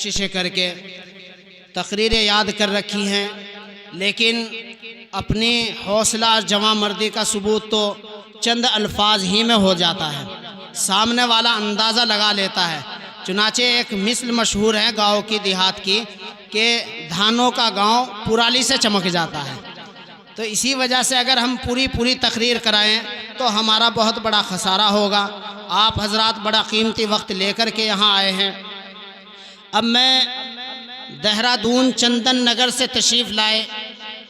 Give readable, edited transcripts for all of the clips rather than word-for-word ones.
کوششیں کر کے تقریریں یاد کر رکھی ہیں، لیکن اپنی حوصلہ جواں مردی کا ثبوت تو چند الفاظ ہی میں ہو جاتا ہے، سامنے والا اندازہ لگا لیتا ہے۔ چنانچہ ایک مثل مشہور ہے گاؤں کی، دیہات کی، کہ دھانوں کا گاؤں پرالی سے چمک جاتا ہے۔ تو اسی وجہ سے اگر ہم پوری تقریر کرائیں تو ہمارا بہت بڑا خسارہ ہوگا۔ آپ حضرات بڑا قیمتی وقت لے کر کے یہاں آئے ہیں۔ اب میں دہرادون چندن نگر سے تشریف لائے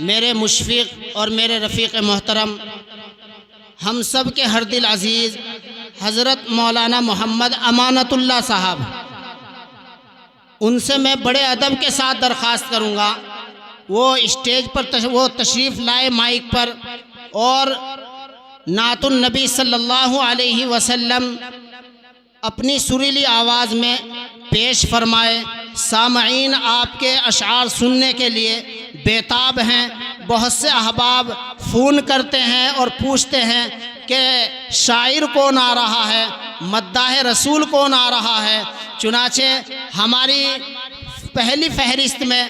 میرے مشفق اور میرے رفیق محترم، ہم سب کے ہر دل عزیز حضرت مولانا محمد امانت اللہ صاحب، ان سے میں بڑے ادب کے ساتھ درخواست کروں گا وہ اسٹیج پر وہ تشریف لائے مائک پر اور نعت النبی صلی اللہ علیہ وسلم اپنی سریلی آواز میں پیش فرمائے۔ سامعین آپ کے اشعار سننے کے لیے بیتاب ہیں۔ بہت سے احباب فون کرتے ہیں اور پوچھتے ہیں کہ شاعر کون آ رہا ہے، مداح رسول کون آ رہا ہے۔ چنانچہ ہماری پہلی فہرست میں،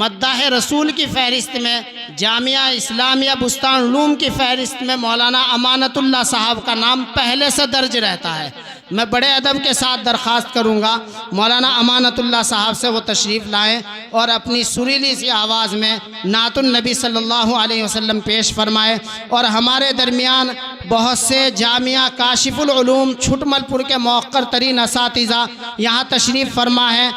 مداح رسول کی فہرست میں، جامعہ اسلامیہ بستان علوم کی فہرست میں مولانا امانت اللہ صاحب کا نام پہلے سے درج رہتا ہے۔ میں بڑے ادب کے ساتھ درخواست کروں گا مولانا امانت اللہ صاحب سے وہ تشریف لائیں اور اپنی سریلی سی آواز میں نعت النبی صلی اللہ علیہ وسلم پیش فرمائے۔ اور ہمارے درمیان بہت سے جامعہ کاشف العلوم چھٹمل پور کے موقر ترین اساتذہ یہاں تشریف فرما ہے۔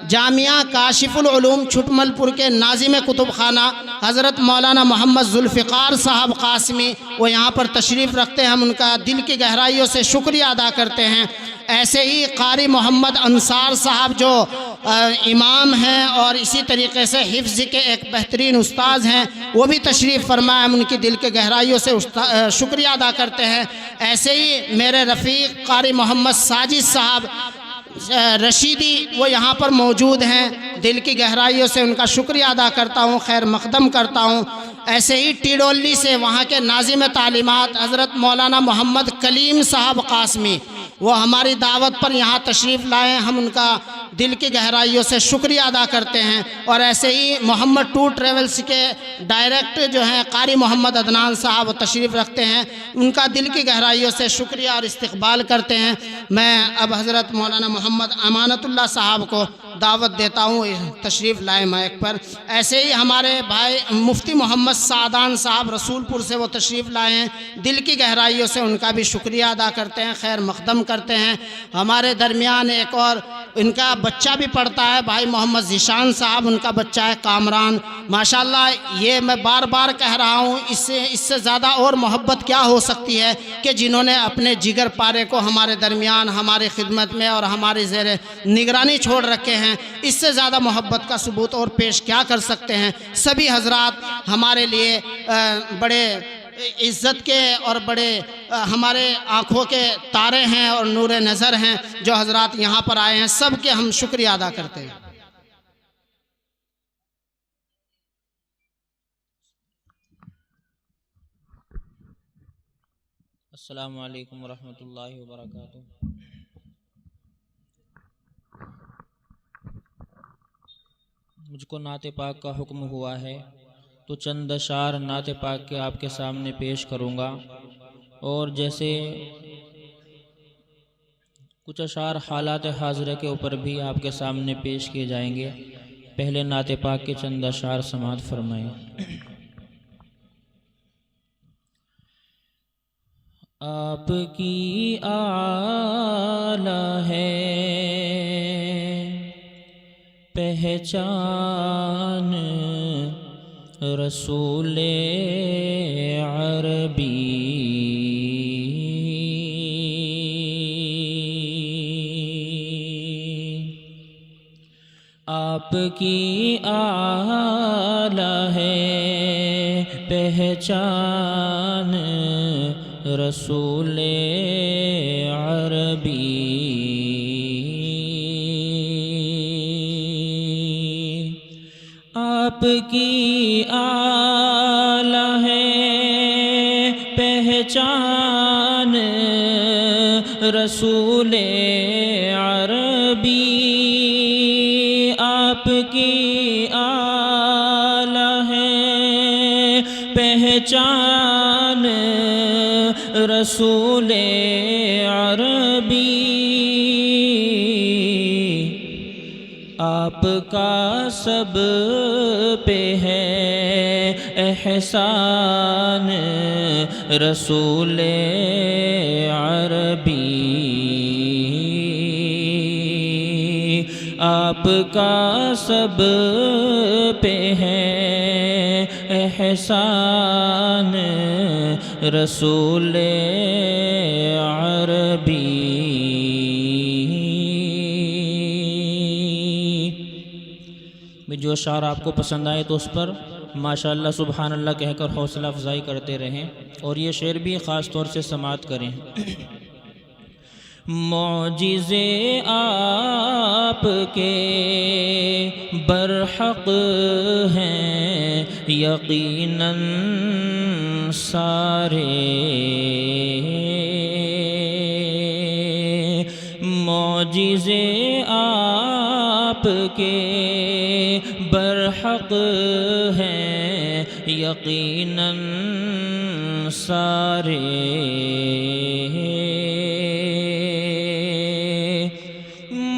جامعہ کاشف العلوم چھٹمل پور کے ناظم کتب خانہ حضرت مولانا محمد ذوالفقار صاحب قاسمی وہ یہاں پر تشریف رکھتے ہیں، ہم ان کا دل کی گہرائیوں سے شکریہ ادا کرتے ہیں۔ ایسے ہی قاری محمد انصار صاحب جو امام ہیں اور اسی طریقے سے حفظ کے ایک بہترین استاذ ہیں، وہ بھی تشریف فرمائے، ہم ان کی دل کے گہرائیوں سے شکریہ ادا کرتے ہیں۔ ایسے ہی میرے رفیق قاری محمد ساجد صاحب رشیدی وہ یہاں پر موجود ہیں، دل کی گہرائیوں سے ان کا شکریہ ادا کرتا ہوں، خیر مقدم کرتا ہوں۔ ایسے ہی ٹیڈولی سے وہاں کے ناظم تعلیمات حضرت مولانا محمد کلیم صاحب قاسمی وہ ہماری دعوت پر یہاں تشریف لائے، ہم ان کا دل کی گہرائیوں سے شکریہ ادا کرتے ہیں۔ اور ایسے ہی محمد ٹور ٹریولز کے ڈائریکٹر جو ہیں قاری محمد عدنان صاحب وہ تشریف رکھتے ہیں، ان کا دل کی گہرائیوں سے شکریہ اور استقبال کرتے ہیں۔ میں اب حضرت مولانا محمد امانت اللہ صاحب کو دعوت دیتا ہوں تشریف لائے مائک پر۔ ایسے ہی ہمارے بھائی مفتی محمد سعدان صاحب رسول پور سے وہ تشریف لائے ہیں، دل کی گہرائیوں سے ان کا بھی شکریہ ادا کرتے ہیں، خیر مقدم کرتے ہیں۔ ہمارے درمیان ایک اور ان کا بچہ بھی پڑھتا ہے، بھائی محمد ذیشان صاحب، ان کا بچہ ہے کامران، ماشاءاللہ۔ یہ میں بار بار کہہ رہا ہوں، اس سے زیادہ اور محبت کیا ہو سکتی ہے کہ جنہوں نے اپنے جگر پارے کو ہمارے درمیان ہماری خدمت میں اور ہماری زیر نگرانی چھوڑ رکھے ہیں، اس سے زیادہ محبت کا ثبوت اور پیش کیا کر سکتے ہیں۔ سبھی حضرات ہمارے لیے بڑے عزت کے اور بڑے ہمارے آنکھوں کے تارے ہیں اور نور نظر ہیں، جو حضرات یہاں پر آئے ہیں سب کے ہم شکریہ ادا کرتے ہیں۔ السلام علیکم ورحمۃ اللہ وبرکاتہ۔ مجھ کو نعت پاک کا حکم ہوا ہے تو چند اشعار نعت پاک کے آپ کے سامنے پیش کروں گا، اور جیسے کچھ اشعار حالات حاضرہ کے اوپر بھی آپ کے سامنے پیش کیے جائیں گے۔ پہلے نعت پاک کے چند اشعار سماعت فرمائیں۔ آپ کی اعلی ہے پہچان رسول عربی، آپ کی اعلی ہے پہچان رسول عربی، آپ کی اعلی ہے پہچان رسول عربی، آپ کی آلہ ہے پہچان رسول عربی، آپ کا سب پہ ہے احسان رسول عربی، آپ کا سب پہ ہے احسان رسول عربی۔ جو اشعار آپ کو پسند آئے تو اس پر ماشاءاللہ سبحان اللہ کہہ کر حوصلہ افزائی کرتے رہیں، اور یہ شعر بھی خاص طور سے سماعت کریں۔ معجزے آپ کے برحق ہیں یقیناً سارے، معجزے آپ کے برحق ہیں یقیناً سارے،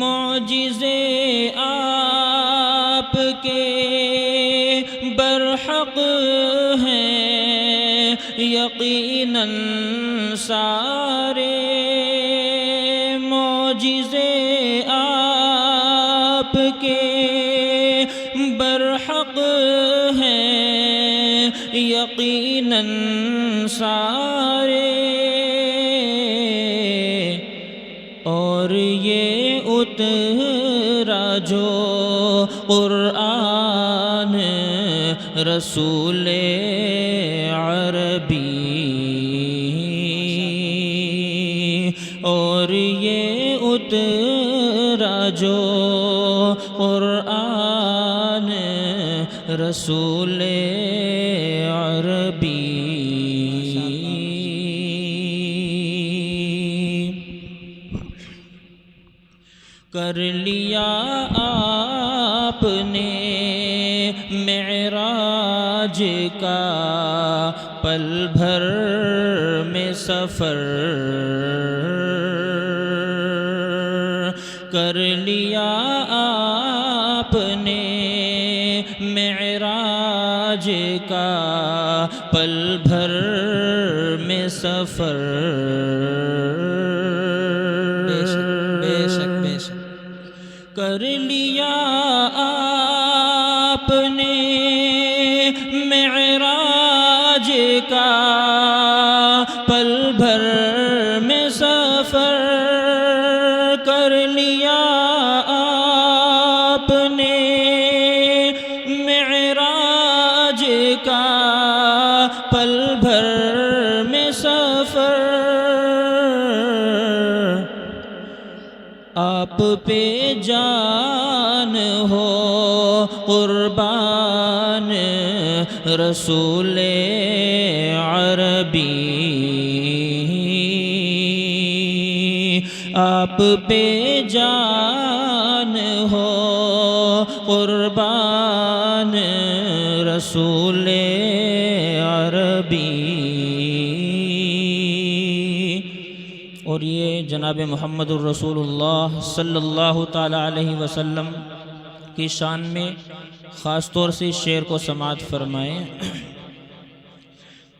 معجزے آپ کے برحق ہیں یقیناً سارے، معجزے آپ کے برحق ہیں یقیناً سارے، اور یہ اترا جو قرآن رسول عربی، اور یہ اترا جو قرآن رسول عربی، کر لیا آپ نے معراج کا پل بھر میں سفر، کر لیا آپ نے معراج کا پل بھر میں سفر، کر لیا آپ نے معراج کا پل بھر میں سفر، کر لیا آپ نے معراج کا پل بھر میں سفر، آپ پہ جان ہو قربان رسول عربی، آپ پہ جان ہو قربان رسول عربی، اور یہ جناب محمد الرسول اللہ صلی اللہ تعالی علیہ وسلم کی شان میں خاص طور سے اس شعر کو سماعت فرمائیں۔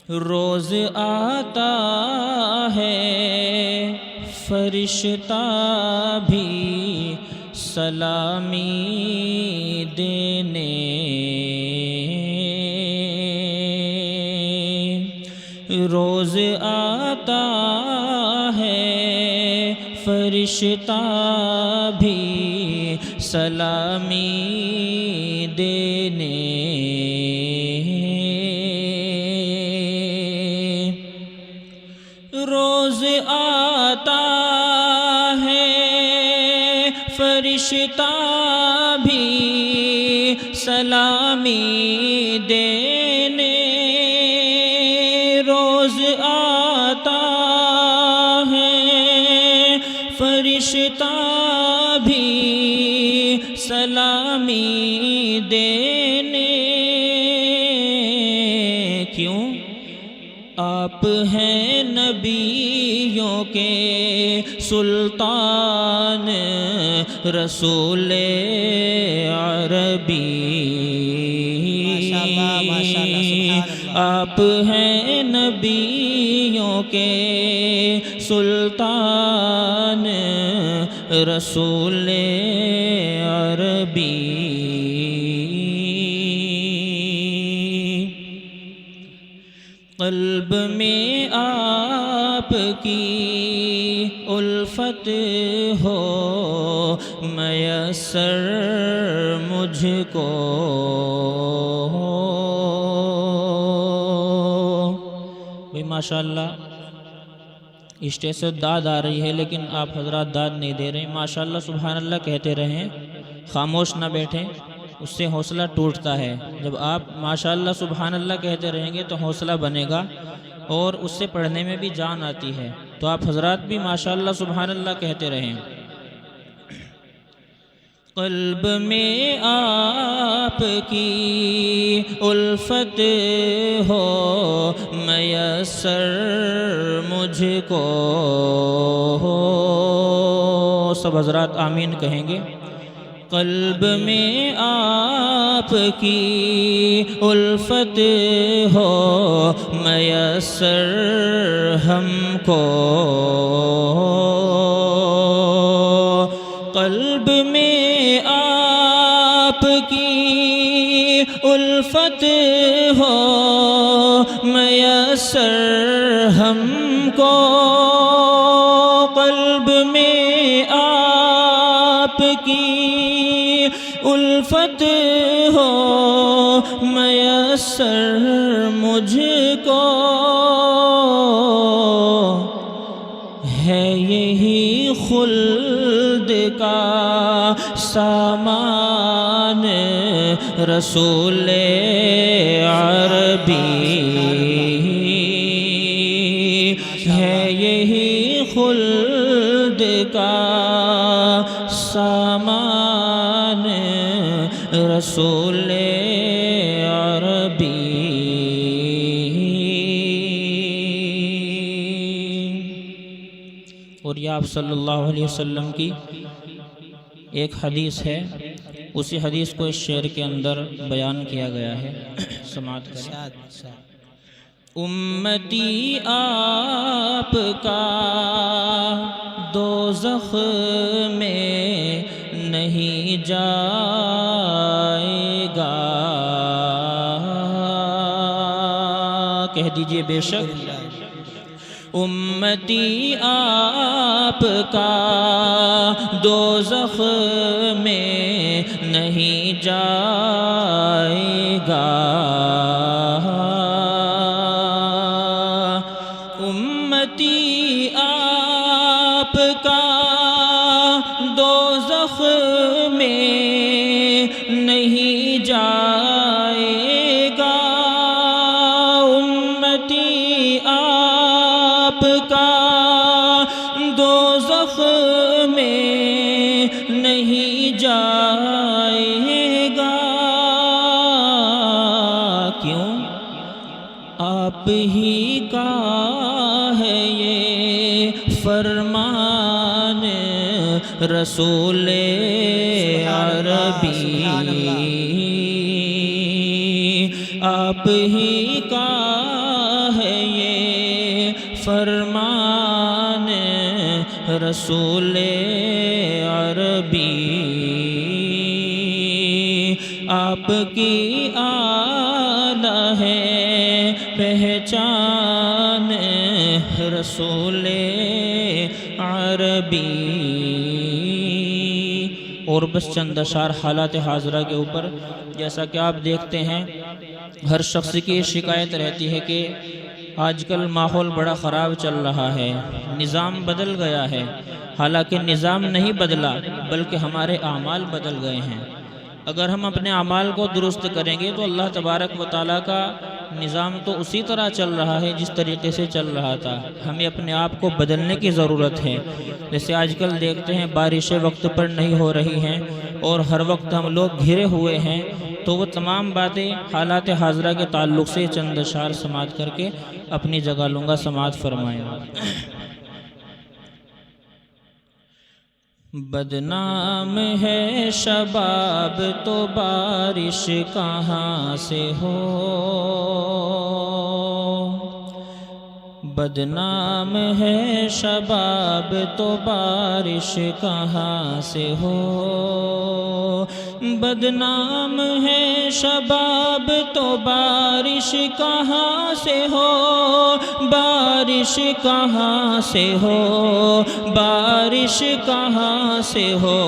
روز آتا ہے فرشتہ بھی سلامی دینے، روز آتا ہے فرشتہ بھی سلامی دینے، روز آتا ہے فرشتہ بھی سلامی دینے، روز آتا ہے فرشتہ بھی سلامی دینے، کیوں؟ آپ ہیں نبیوں کے سلطان، رسول عربی، آپ ہیں نبیوں کے سلطان، رسول عربی۔ قلب میں آپ کی الفت ہو میسر مجھ کو، بھئی ماشاءاللہ اسٹیج سے داد آ رہی ہے لیکن آپ حضرات داد نہیں دے رہے ہیں۔ ماشاءاللہ سبحان اللہ کہتے رہیں، خاموش نہ بیٹھیں، اس سے حوصلہ ٹوٹتا ہے۔ جب آپ ماشاءاللہ سبحان اللہ کہتے رہیں گے تو حوصلہ بنے گا اور اس سے پڑھنے میں بھی جان آتی ہے، تو آپ حضرات بھی ماشاءاللہ سبحان اللہ کہتے رہیں۔ قلب میں آپ کی الفت ہو میسر مجھ کو، سب حضرات آمین کہیں گے۔ قلب میں آپ کی الفت ہو میسر ہم کو، قلب میں آپ کی الفت ہو میسر ہم کو، قلب میں آپ کی الفت ہو میسر مجھ کو، ہے یہی خلد کا سامان، رسول عربی، ہے یہی خلد کا سامان، رسول عربی۔ اور یہ آپ صلی اللہ علیہ وسلم کی ایک حدیث ہے، اسی حدیث کو اس شعر کے اندر بیان کیا گیا ہے، سماعت کریں۔ امتی آپ کا دوزخ میں نہیں جائے گا، کہہ دیجئے بے شک۔ امتی آپ کا دوزخ میں نہیں جائے گا، امتی آپ کا دوزخ میں نہیں جائے گا، امتی آپ کا دوزخ میں نہیں جائے گا، کیوں؟ آپ ہی کا ہے یہ فرمان، رسول عربی، آپ ہی کا ہے یہ فرمان، رسول عربی، آپ کی آلہ ہے پہچان، رسول عربی۔ اور بس چند اشعار حالات حاضرہ کے اوپر، جیسا کہ آپ دیکھتے ہیں ہر شخص کی شکایت رہتی ہے کہ آج کل ماحول بڑا خراب چل رہا ہے، نظام بدل گیا ہے، حالانکہ نظام نہیں بدلا بلکہ ہمارے اعمال بدل گئے ہیں۔ اگر ہم اپنے اعمال کو درست کریں گے تو اللہ تبارک و تعالیٰ کا نظام تو اسی طرح چل رہا ہے جس طریقے سے چل رہا تھا. ہمیں اپنے آپ کو بدلنے کی ضرورت ہے. جیسے آج کل دیکھتے ہیں بارشیں وقت پر نہیں ہو رہی ہیں اور ہر وقت ہم لوگ گھرے ہوئے ہیں. تو وہ تمام باتیں حالات حاضرہ کے تعلق سے چند اشعار سماعت کر کے اپنی جگہ لوں گا. سماعت فرمائیں. بدنام ہے شباب تو بارش کہاں سے ہو، بدنام ہے شباب تو بارش کہاں سے ہو، بدنام ہے شباب تو بارش کہاں سے ہو، بارش کہاں سے ہو، بارش کہاں سے ہو.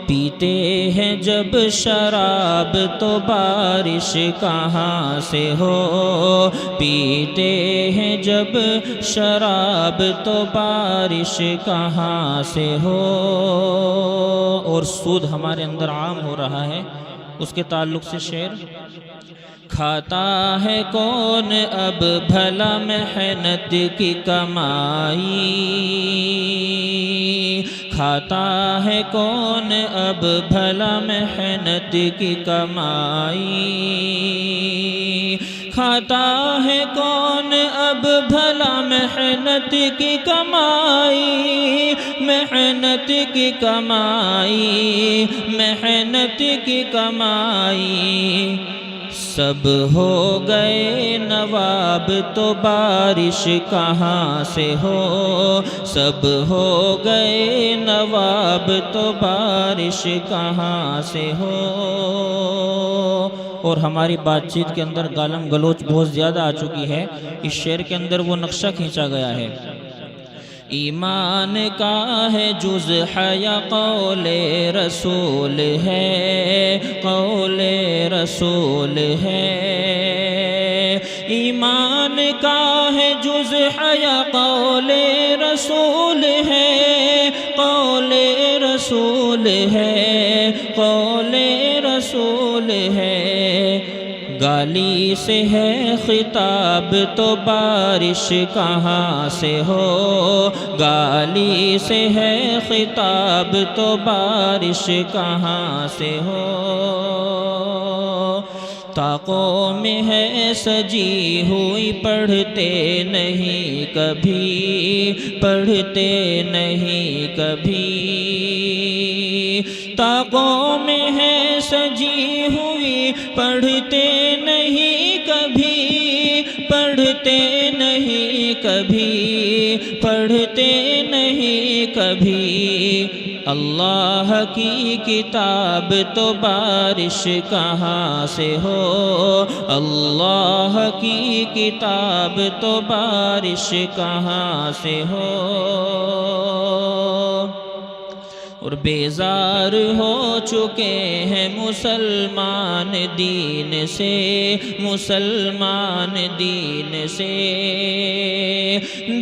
پیتے ہیں جب شراب تو بارش کہاں سے ہو، پیتے ہیں جب شراب تو بارش کہاں سے ہو. اور سود ہمارے اندر عام ہو رہا ہے، اس کے تعلق سے شعر. کھاتا ہے کون اب بھلا محنت کی کمائی، کھاتا ہے کون اب بھلا محنت کی کمائی، کھاتا ہے کون اب بھلا محنت کی کمائی، محنت کی کمائی، محنت کی کمائی. سب ہو گئے نواب تو بارش کہاں سے ہو، سب ہو گئے نواب تو بارش کہاں سے ہو. اور ہماری بات چیت کے اندر گالم گلوچ بہت زیادہ آ چکی ہے. اس شعر کے اندر وہ نقشہ کھینچا گیا ہے. ایمان کا ہے جز حیا قول رسول ہے، قول رسول ہے. ایمان کا ہے جز حیا قول رسول ہے، قول رسول ہے، قول رسول ہے. گالی سے ہے خطاب تو بارش کہاں سے ہو، گالی سے ہے خطاب تو بارش کہاں سے ہو. طاقوں میں ہے سجی ہوئی پڑھتے نہیں کبھی، پڑھتے نہیں کبھی. طاقوں میں ہے سجی ہوئی پڑھتے نہیں کبھی، پڑھتے نہیں کبھی، پڑھتے نہیں کبھی. اللہ کی کتاب تو بارش کہاں سے ہو، اللہ کی کتاب تو بارش کہاں سے ہو. اور بیزار ہو چکے ہیں مسلمان دین سے، مسلمان دین سے.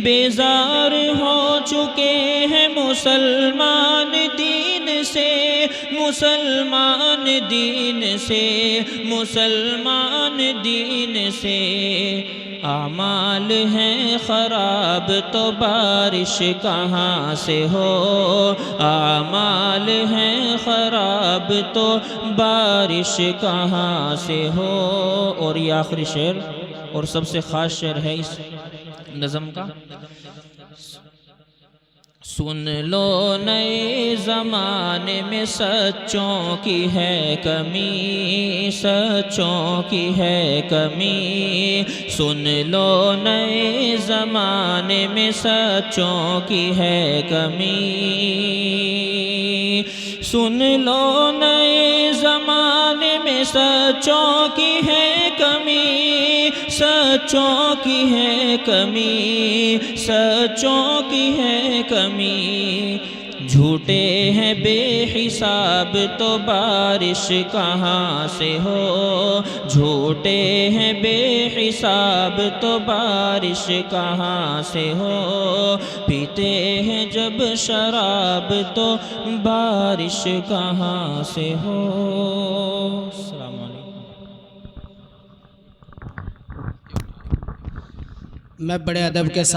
بیزار ہو چکے ہیں مسلمان دین سے، مسلمان دین سے، مسلمان دین سے. اعمال ہیں خراب تو بارش کہاں سے ہو، اعمال ہیں خراب تو بارش کہاں سے ہو. اور یہ آخری شعر اور سب سے خاص شعر ہے اس نظم کا. سن لو نئے زمانے میں سچوں کی ہے کمی، سچوں کی ہے کمی. سن لو نئے زمانے میں سچوں کی ہے کمی. سن لو نئے زمانے میں سچوں کی ہے کمی، سچوں کی ہے کمی، سچوں کی ہے کمی. جھوٹے ہیں بے حساب تو بارش کہاں سے ہو، جھوٹے ہیں بے حساب تو بارش کہاں سے ہو. پیتے ہیں جب شراب تو بارش کہاں سے ہو. السلام علیکم. میں بڑے ادب کے ساتھ